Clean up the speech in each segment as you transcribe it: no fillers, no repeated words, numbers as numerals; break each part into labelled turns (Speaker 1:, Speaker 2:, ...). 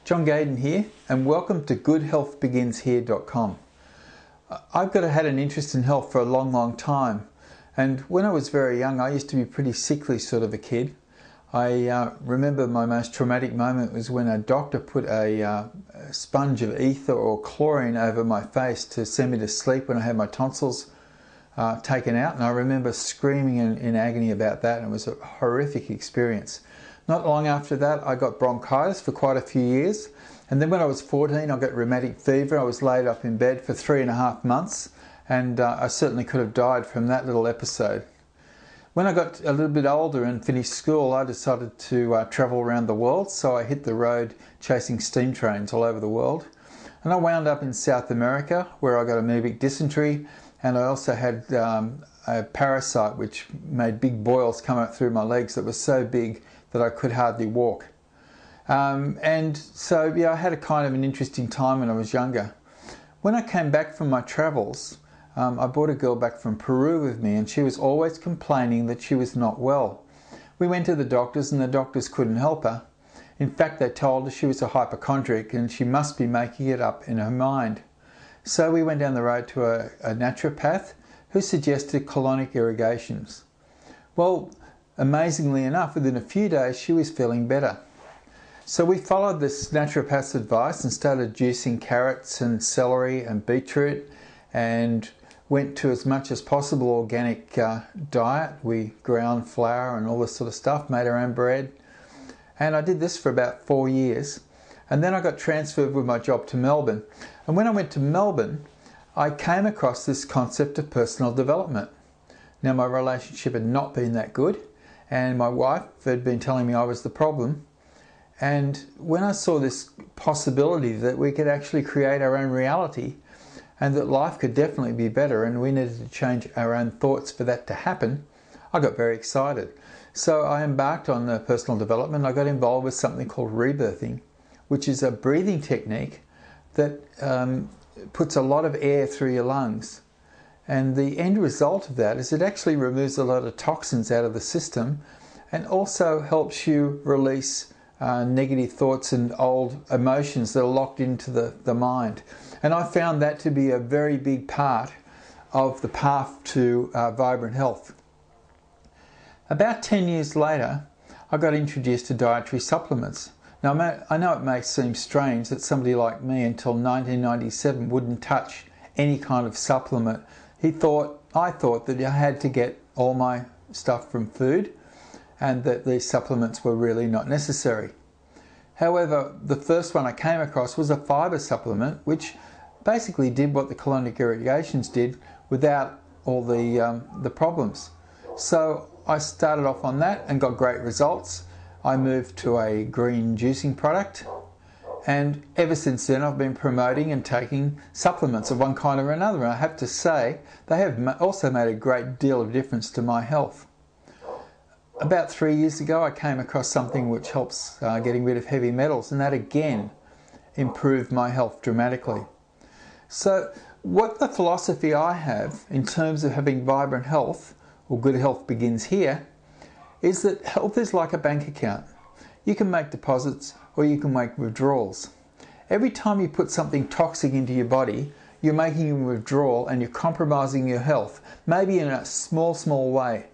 Speaker 1: John Gaydon here, and welcome to GoodHealthBeginsHere.com. I've had an interest in health for a long time, and when I was very young I used to be a pretty sickly sort of a kid. I remember my most traumatic moment was when a doctor put a sponge of ether or chlorine over my face to send me to sleep when I had my tonsils taken out, and I remember screaming in agony about that, and it was a horrific experience. Not long after that I got bronchitis for quite a few years, and then when I was 14 I got rheumatic fever. I was laid up in bed for 3.5 months, and I certainly could have died from that little episode. When I got a little bit older and finished school, I decided to travel around the world, so I hit the road chasing steam trains all over the world. And I wound up in South America, where I got amoebic dysentery, and I also had a parasite which made big boils come out through my legs that was so big that I could hardly walk. And so I had a kind of an interesting time when I was younger. When I came back from my travels, I brought a girl back from Peru with me, and she was always complaining that she was not well. We went to the doctors, and the doctors couldn't help her. In fact, they told her she was a hypochondriac and she must be making it up in her mind. So we went down the road to a naturopath who suggested colonic irrigations. Well, amazingly enough, within a few days she was feeling better. So we followed this naturopath's advice and started juicing carrots and celery and beetroot, and went to as much as possible organic diet. We ground flour and all this sort of stuff, made our own bread. And I did this for about 4 years. And then I got transferred with my job to Melbourne. And when I went to Melbourne, I came across this concept of personal development. Now, my relationship had not been that good, and my wife had been telling me I was the problem. And when I saw this possibility that we could actually create our own reality, and that life could definitely be better, and we needed to change our own thoughts for that to happen, I got very excited. So I embarked on the personal development. I got involved with something called rebirthing, which is a breathing technique that puts a lot of air through your lungs. And the end result of that is it actually removes a lot of toxins out of the system, and also helps you release negative thoughts and old emotions that are locked into the mind. And I found that to be a very big part of the path to vibrant health. About 10 years later, I got introduced to dietary supplements. Now, I know it may seem strange that somebody like me until 1997 wouldn't touch any kind of supplement. I thought that I had to get all my stuff from food, and that these supplements were really not necessary. However, the first one I came across was a fibre supplement, which basically did what the colonic irrigations did without all the problems. So I started off on that and got great results. I moved to a green juicing product, and ever since then I've been promoting and taking supplements of one kind or another. And I have to say, they have also made a great deal of difference to my health. About 3 years ago I came across something which helps getting rid of heavy metals, and that again improved my health dramatically. So what the philosophy I have in terms of having vibrant health, or good health begins here, is that health is like a bank account. You can make deposits or you can make withdrawals. Every time you put something toxic into your body, you're making a withdrawal and you're compromising your health, maybe in a small way.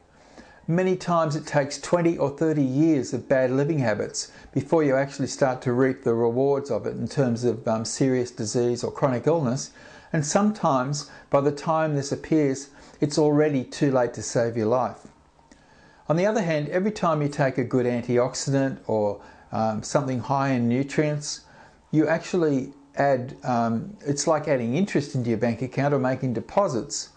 Speaker 1: Many times it takes 20 or 30 years of bad living habits before you actually start to reap the rewards of it in terms of serious disease or chronic illness. And sometimes by the time this appears, it's already too late to save your life. On the other hand, every time you take a good antioxidant or something high in nutrients, you actually add, it's like adding interest into your bank account or making deposits.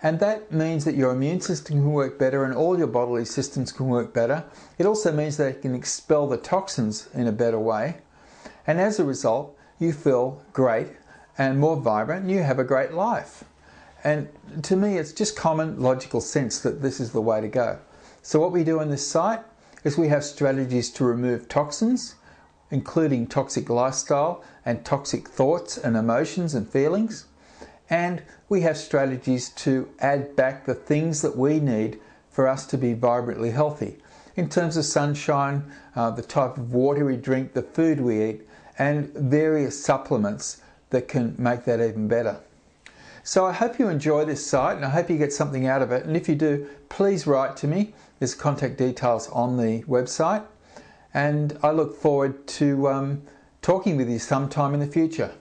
Speaker 1: And that means that your immune system can work better and all your bodily systems can work better. It also means that it can expel the toxins in a better way. And as a result, you feel great and more vibrant, and you have a great life. And to me, it's just common logical sense that this is the way to go. So what we do on this site is we have strategies to remove toxins, including toxic lifestyle and toxic thoughts and emotions and feelings. And we have strategies to add back the things that we need for us to be vibrantly healthy. In terms of sunshine, the type of water we drink, the food we eat, and various supplements that can make that even better. So I hope you enjoy this site and I hope you get something out of it. And if you do, please write to me. There's contact details on the website. And I look forward to talking with you sometime in the future.